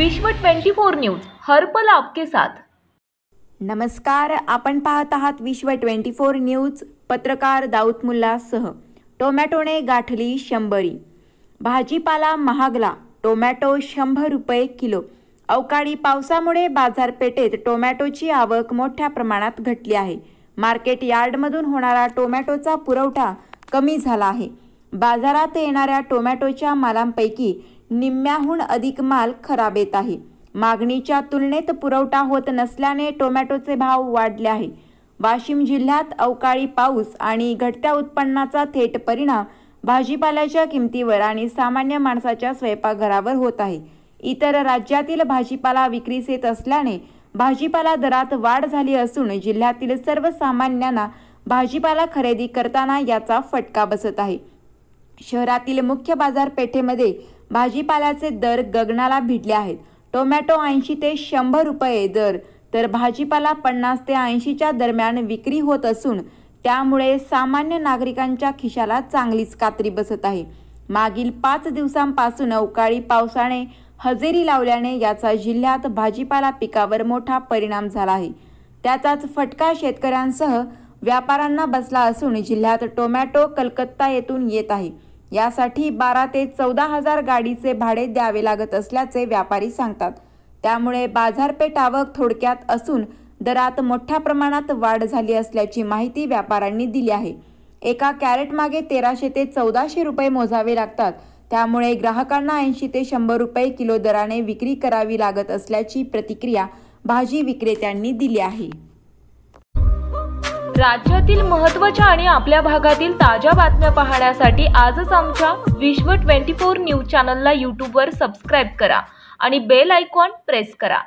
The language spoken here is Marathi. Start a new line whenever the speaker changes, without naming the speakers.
विश्व 24 न्यूज हर पल आपके साथ।
नमस्कार, आपण पाहत आहात विश्व 24 न्यूज। पत्रकार दाऊद मुल्ला सह। टोमॅटोने गाठली 100. भाजीपाला महागला, टोमॅटो 100 रुपये किलो। अवकाळी पावसामुळे बाजारपेठेत टोमॅटोची आवक मोठ्या प्रमाणात घटली आहे। मार्केट यार्डमधून होणारा टोमॅटोचा पुरवठा कमी झाला आहे। बाजारात येणाऱ्या टोमॅटोच्या मालांपैकी निम्म्याहून अधिक माल खराब येत आहे। मागणीच्या तुलनेत पुरवठा होत नसल्याने टोमॅटोचे भाव वाढले आहे। वाशिम जिल्ह्यात अवकाळी पाऊस आणि घटत्या उत्पन्नाचा थेट परिणाम भाजीपाल्याच्या किमतीवर आणि सामान्य माणसाच्या स्वयंपाकघरावर होत आहे। इतर राज्यातील भाजीपाला विक्रीस येत असल्याने भाजीपाला दरात वाढ झाली असून जिल्ह्यातील सर्वसामान्यांना भाजीपाला खरेदी करताना याचा फटका बसत आहे। शहरातील मुख्य बाजारपेठेमध्ये भाजीपाल्याचे दर गगनाला भिडले आहेत। टोमॅटो 80 ते 100 रुपये दर तर भाजीपाला 50 ते 80 च्या दरम्यान विक्री होत असून त्यामुळे सामान्य नागरिकांच्या खिशाला चांगलीच कात्री बसत आहे। मागील 5 दिवसांपासून अवकाळी पावसाने हजेरी लावल्याने याचा जिल्ह्यात भाजीपाला पिकावर मोठा परिणाम झाला आहे। त्याचाच फटका शेतकऱ्यांसह व्यापाऱ्यांना बसला असून जिल्ह्यात टोमॅटो कलकत्ता येथून येत आहे। यासाठी 12 ते 14 हजार गाडीचे भाडे द्यावे लागत असल्याचे व्यापारी सांगतात। त्यामुळे बाजारपेठ आवक थोडक्यात असून दरात मोठ्या प्रमाणात वाढ झाली असल्याची माहिती व्यापाऱ्यांनी दिली आहे। एका कॅरेट मागे 1300 ते 1400 रुपये मोजावे लागतात। त्यामुळे ग्राहकांना 80 ते 100 रुपये किलो दराने विक्री करावी लागत असल्याची प्रतिक्रिया भाजी विक्रेत्यांनी दिली आहे।
राज्यातील महत्त्वाच्या आणि आपल्या भागातील ताज्या बातम्या पाहण्यासाठी आजच आमच्या विश्व 24 न्यूज चॅनलला YouTube वर सबस्क्राइब करा आणि बेल आयकॉन प्रेस करा।